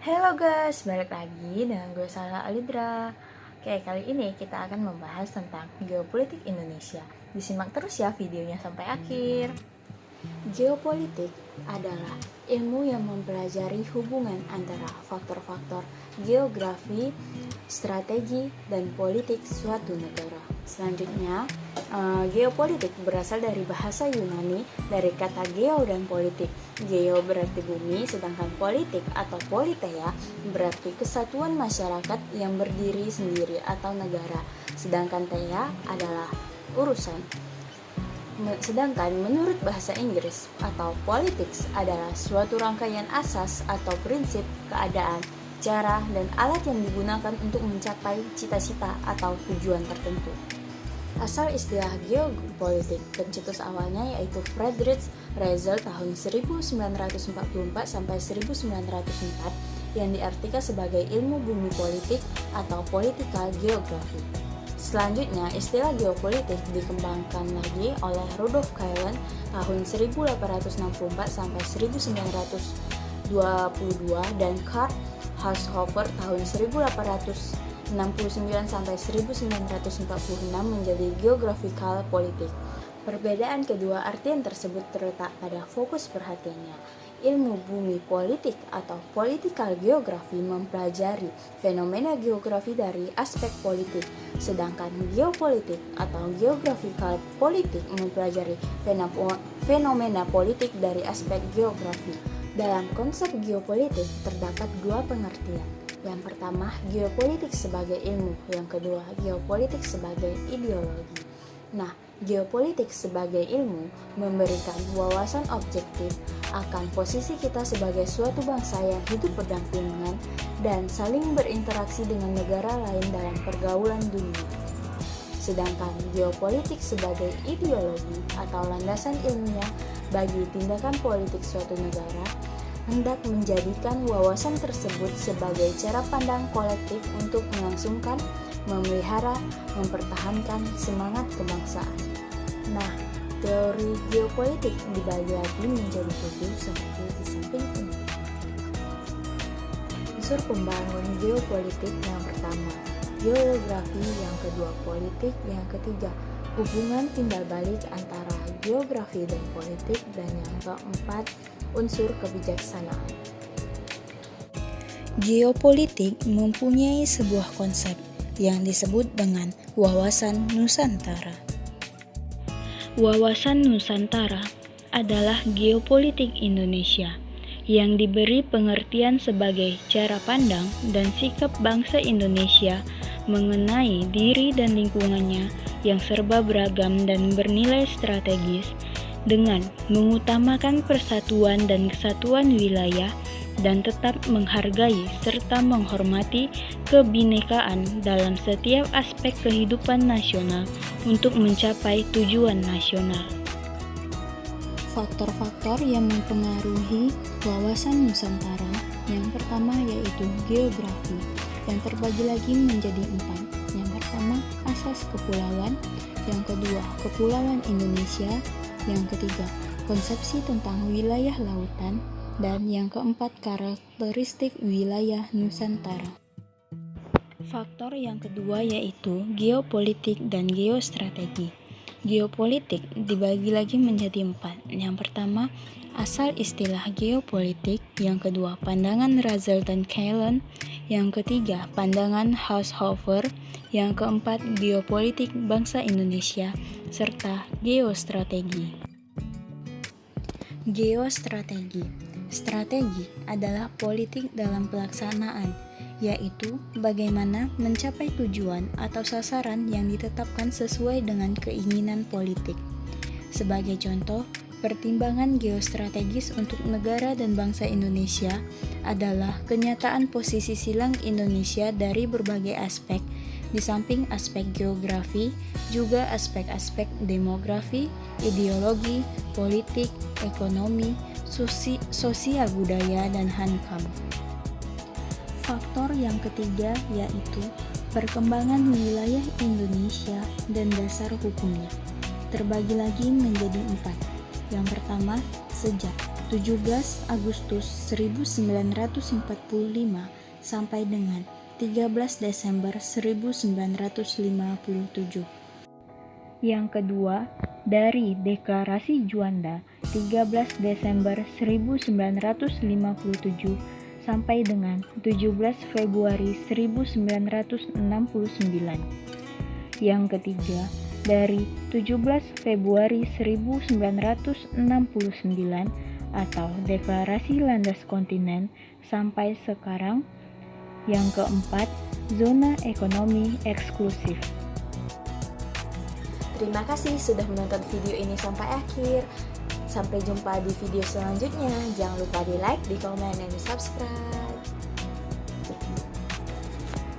Halo guys, balik lagi dengan gue Sarah Alidra. Oke, kali ini kita akan membahas tentang geopolitik Indonesia. Disimak terus ya videonya sampai akhir. Geopolitik adalah ilmu yang mempelajari hubungan antara faktor-faktor geografi, strategi, dan politik suatu negara. Selanjutnya, geopolitik berasal dari bahasa Yunani dari kata geo dan politik. Geo berarti bumi, sedangkan politik atau politeia berarti kesatuan masyarakat yang berdiri sendiri atau negara. Sedangkan teia adalah urusan. Sedangkan menurut bahasa Inggris atau politics adalah suatu rangkaian asas atau prinsip keadaan, cara, dan alat yang digunakan untuk mencapai cita-cita atau tujuan tertentu. Asal istilah geopolitik pencetus awalnya yaitu Friedrich Reisel tahun 1944 sampai 1904 yang diartikan sebagai ilmu bumi politik atau political geography. Selanjutnya, istilah geopolitik dikembangkan lagi oleh Rudolf Kaelen tahun 1864 sampai 1922 dan Karl Haushofer tahun 1869 sampai 1946 menjadi geographical politik. Perbedaan kedua artian tersebut terletak pada fokus perhatiannya. Ilmu bumi politik atau political geography mempelajari fenomena geografi dari aspek politik, sedangkan geopolitik atau geographical politik mempelajari fenomena politik dari aspek geografi. Dalam konsep geopolitik terdapat dua pengertian. Yang pertama, geopolitik sebagai ilmu, yang kedua, geopolitik sebagai ideologi. Nah, geopolitik sebagai ilmu memberikan wawasan objektif akan posisi kita sebagai suatu bangsa yang hidup berdampingan dan saling berinteraksi dengan negara lain dalam pergaulan dunia. Sedangkan geopolitik sebagai ideologi atau landasan ilmiah bagi tindakan politik suatu negara hendak menjadikan wawasan tersebut sebagai cara pandang kolektif untuk melangsungkan, memelihara, mempertahankan semangat kebangsaan. Nah, teori geopolitik dibagi lagi menjadi 7 seperti di samping ini. Unsur pembangun geopolitik yang pertama, geografi, yang kedua politik, yang ketiga hubungan timbal balik antara geografi dan politik, dan yang keempat unsur kebijaksanaan. Geopolitik mempunyai sebuah konsep yang disebut dengan wawasan Nusantara. Wawasan Nusantara adalah geopolitik Indonesia yang diberi pengertian sebagai cara pandang dan sikap bangsa Indonesia mengenai diri dan lingkungannya yang serba beragam dan bernilai strategis dengan mengutamakan persatuan dan kesatuan wilayah dan tetap menghargai serta menghormati kebinekaan dalam setiap aspek kehidupan nasional untuk mencapai tujuan nasional. Faktor-faktor yang mempengaruhi wawasan Nusantara yang pertama yaitu geografi, yang terbagi lagi menjadi 4. Yang pertama, asas kepulauan. Yang kedua, kepulauan Indonesia. Yang ketiga, konsepsi tentang wilayah lautan. Dan yang keempat, karakteristik wilayah Nusantara. Faktor yang kedua yaitu geopolitik dan geostrategi. Geopolitik dibagi lagi menjadi 4. Yang pertama, asal istilah geopolitik. Yang kedua, pandangan Reisel dan Kaelen. Yang ketiga, pandangan Haushofer. Yang keempat, geopolitik bangsa Indonesia, serta geostrategi. Geostrategi. Strategi adalah politik dalam pelaksanaan, yaitu bagaimana mencapai tujuan atau sasaran yang ditetapkan sesuai dengan keinginan politik. Sebagai contoh, pertimbangan geostrategis untuk negara dan bangsa Indonesia adalah kenyataan posisi silang Indonesia dari berbagai aspek, di samping aspek geografi, juga aspek-aspek demografi, ideologi, politik, ekonomi, sosial budaya, dan hankam. Faktor yang ketiga yaitu perkembangan wilayah Indonesia dan dasar hukumnya. Terbagi lagi menjadi 4. Yang pertama, sejak. 17 Agustus 1945 sampai dengan 13 Desember 1957. Yang kedua, dari Deklarasi Juanda 13 Desember 1957 sampai dengan 17 Februari 1969. Yang ketiga, dari 17 Februari 1969 atau Deklarasi Landas Kontinen sampai sekarang. Yang keempat, Zona Ekonomi Eksklusif. Terima kasih sudah menonton video ini sampai akhir. Sampai jumpa di video selanjutnya. Jangan lupa di like, di komen, dan di subscribe.